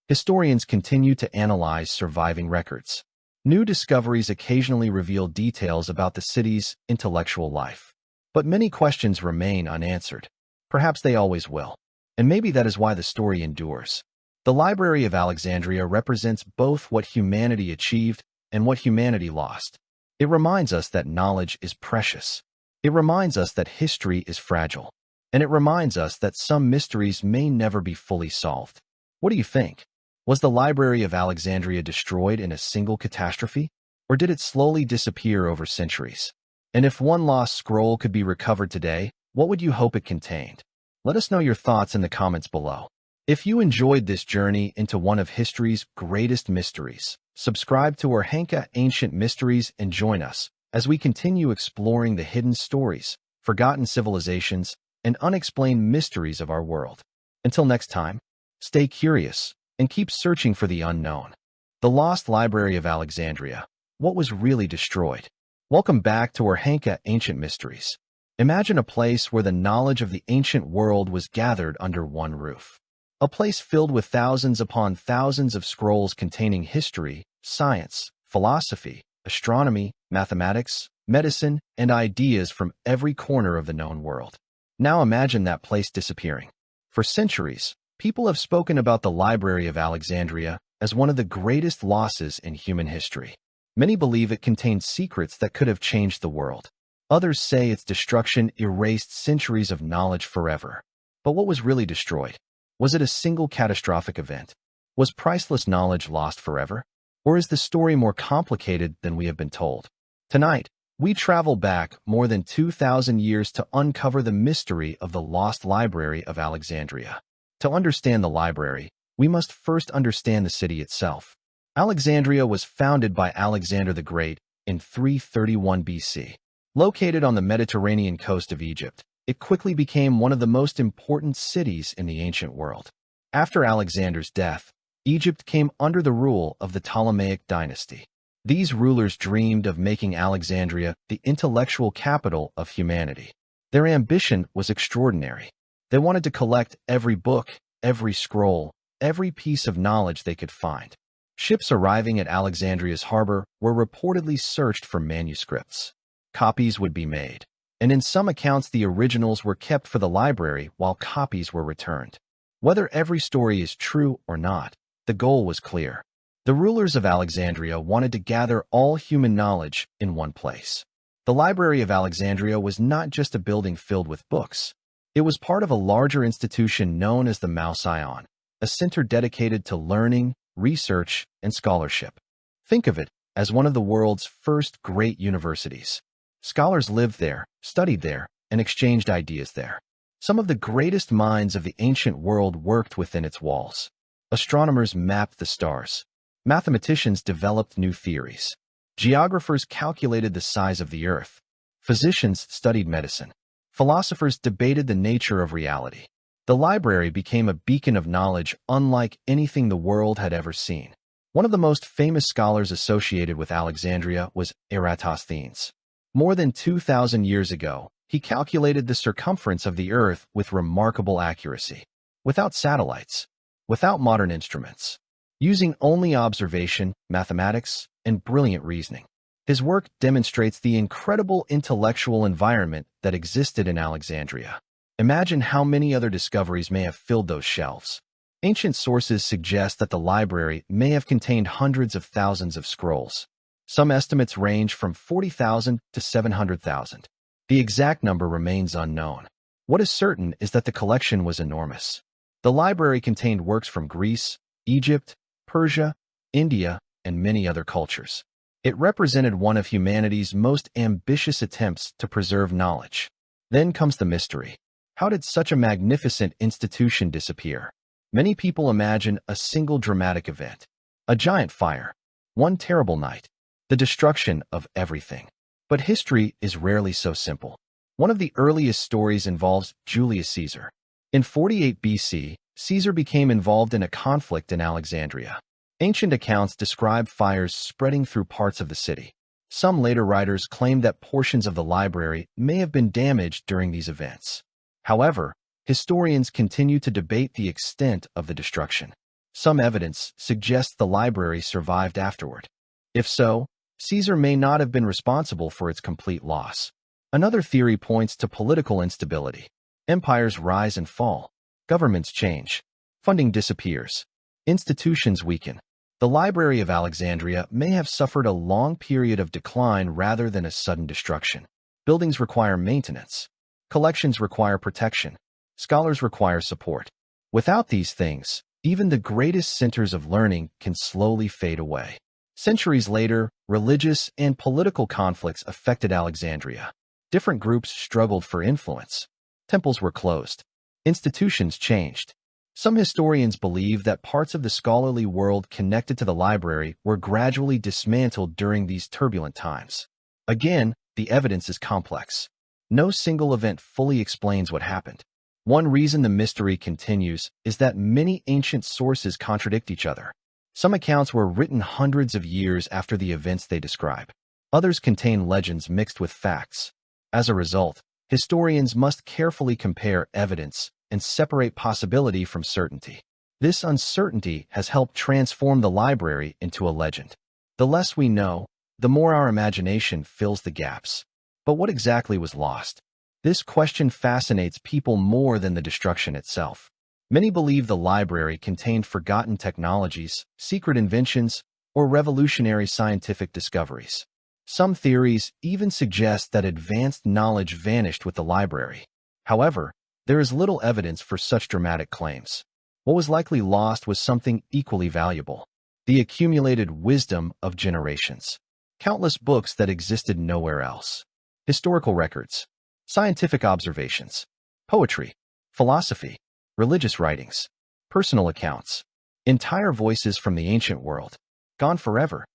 Historians continue to analyze surviving records. New discoveries occasionally reveal details about the city's intellectual life. But many questions remain unanswered. Perhaps they always will. And maybe that is why the story endures. The Library of Alexandria represents both what humanity achieved and what humanity lost. It reminds us that knowledge is precious. It reminds us that history is fragile. And it reminds us that some mysteries may never be fully solved. What do you think? Was the Library of Alexandria destroyed in a single catastrophe? Or did it slowly disappear over centuries? And if one lost scroll could be recovered today, what would you hope it contained? Let us know your thoughts in the comments below. If you enjoyed this journey into one of history's greatest mysteries, subscribe to our Ancient Mysteries and join us as we continue exploring the hidden stories, forgotten civilizations, and unexplained mysteries of our world. Until next time, stay curious and keep searching for the unknown. The Lost Library of Alexandria. What was really destroyed? Welcome back to our Ancient Mysteries. Imagine a place where the knowledge of the ancient world was gathered under one roof. A place filled with thousands upon thousands of scrolls containing history, science, philosophy, astronomy, mathematics, medicine, and ideas from every corner of the known world. Now imagine that place disappearing. For centuries, people have spoken about the Library of Alexandria as one of the greatest losses in human history. Many believe it contained secrets that could have changed the world. Others say its destruction erased centuries of knowledge forever. But what was really destroyed? Was it a single catastrophic event? Was priceless knowledge lost forever? Or is the story more complicated than we have been told? Tonight, we travel back more than 2,000 years to uncover the mystery of the lost Library of Alexandria. To understand the library, we must first understand the city itself. Alexandria was founded by Alexander the Great in 331 BC. Located on the Mediterranean coast of Egypt, it quickly became one of the most important cities in the ancient world. After Alexander's death, Egypt came under the rule of the Ptolemaic dynasty. These rulers dreamed of making Alexandria the intellectual capital of humanity. Their ambition was extraordinary. They wanted to collect every book, every scroll, every piece of knowledge they could find. Ships arriving at Alexandria's harbor were reportedly searched for manuscripts. Copies would be made, and in some accounts the originals were kept for the library while copies were returned. Whether every story is true or not, the goal was clear. The rulers of Alexandria wanted to gather all human knowledge in one place. The Library of Alexandria was not just a building filled with books. It was part of a larger institution known as the Mouseion, a center dedicated to learning, research, and scholarship. Think of it as one of the world's first great universities. Scholars lived there, studied there, and exchanged ideas there. Some of the greatest minds of the ancient world worked within its walls. Astronomers mapped the stars. Mathematicians developed new theories. Geographers calculated the size of the Earth. Physicians studied medicine. Philosophers debated the nature of reality. The library became a beacon of knowledge unlike anything the world had ever seen. One of the most famous scholars associated with Alexandria was Eratosthenes. More than 2,000 years ago, he calculated the circumference of the Earth with remarkable accuracy. Without satellites, without modern instruments, using only observation, mathematics, and brilliant reasoning. His work demonstrates the incredible intellectual environment that existed in Alexandria. Imagine how many other discoveries may have filled those shelves. Ancient sources suggest that the library may have contained hundreds of thousands of scrolls. Some estimates range from 40,000 to 700,000. The exact number remains unknown. What is certain is that the collection was enormous. The library contained works from Greece, Egypt, Persia, India, and many other cultures. It represented one of humanity's most ambitious attempts to preserve knowledge. Then comes the mystery. How did such a magnificent institution disappear? Many people imagine a single dramatic event. A giant fire. One terrible night. The destruction of everything. But history is rarely so simple. One of the earliest stories involves Julius Caesar. In 48 BC, Caesar became involved in a conflict in Alexandria. Ancient accounts describe fires spreading through parts of the city. Some later writers claim that portions of the library may have been damaged during these events. However, historians continue to debate the extent of the destruction. Some evidence suggests the library survived afterward. If so, Caesar may not have been responsible for its complete loss. Another theory points to political instability. Empires rise and fall. Governments change. Funding disappears. Institutions weaken. The Library of Alexandria may have suffered a long period of decline rather than a sudden destruction. Buildings require maintenance. Collections require protection. Scholars require support. Without these things, even the greatest centers of learning can slowly fade away. Centuries later, religious and political conflicts affected Alexandria. Different groups struggled for influence. Temples were closed. Institutions changed. Some historians believe that parts of the scholarly world connected to the library were gradually dismantled during these turbulent times. Again, the evidence is complex. No single event fully explains what happened. One reason the mystery continues is that many ancient sources contradict each other. Some accounts were written hundreds of years after the events they describe. Others contain legends mixed with facts. As a result, historians must carefully compare evidence and separate possibility from certainty. This uncertainty has helped transform the library into a legend. The less we know, the more our imagination fills the gaps. But what exactly was lost? This question fascinates people more than the destruction itself. Many believe the library contained forgotten technologies, secret inventions, or revolutionary scientific discoveries. Some theories even suggest that advanced knowledge vanished with the library. However, there is little evidence for such dramatic claims. What was likely lost was something equally valuable: the accumulated wisdom of generations. Countless books that existed nowhere else. Historical records, scientific observations, poetry, philosophy, religious writings, personal accounts, entire voices from the ancient world, gone forever.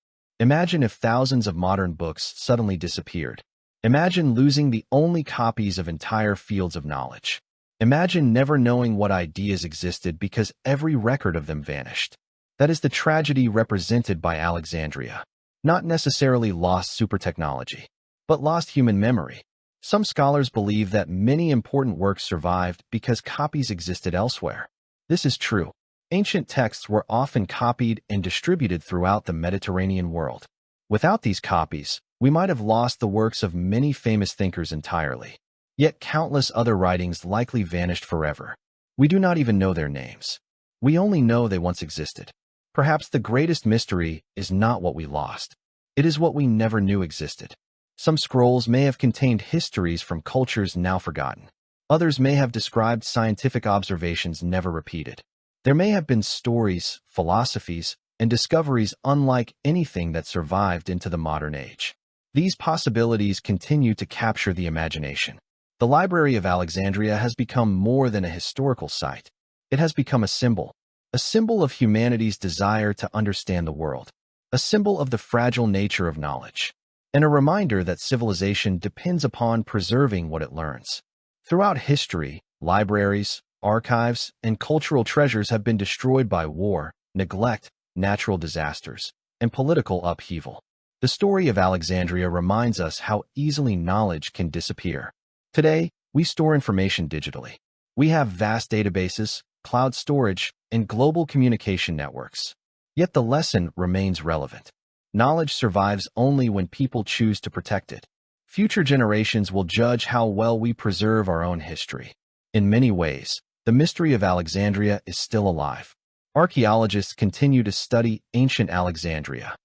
Imagine if thousands of modern books suddenly disappeared. Imagine losing the only copies of entire fields of knowledge. Imagine never knowing what ideas existed because every record of them vanished. That is the tragedy represented by Alexandria. Not necessarily lost super technology, but lost human memory. Some scholars believe that many important works survived because copies existed elsewhere. This is true. Ancient texts were often copied and distributed throughout the Mediterranean world. Without these copies, we might have lost the works of many famous thinkers entirely. Yet countless other writings likely vanished forever. We do not even know their names. We only know they once existed. Perhaps the greatest mystery is not what we lost. It is what we never knew existed. Some scrolls may have contained histories from cultures now forgotten. Others may have described scientific observations never repeated. There may have been stories, philosophies, and discoveries unlike anything that survived into the modern age. These possibilities continue to capture the imagination. The Library of Alexandria has become more than a historical site. It has become a symbol of humanity's desire to understand the world, a symbol of the fragile nature of knowledge, and a reminder that civilization depends upon preserving what it learns. Throughout history, libraries, archives, and cultural treasures have been destroyed by war, neglect, natural disasters, and political upheaval. The story of Alexandria reminds us how easily knowledge can disappear. Today, we store information digitally. We have vast databases, cloud storage, and global communication networks. Yet the lesson remains relevant. Knowledge survives only when people choose to protect it. Future generations will judge how well we preserve our own history. In many ways, the mystery of Alexandria is still alive. Archaeologists continue to study ancient Alexandria,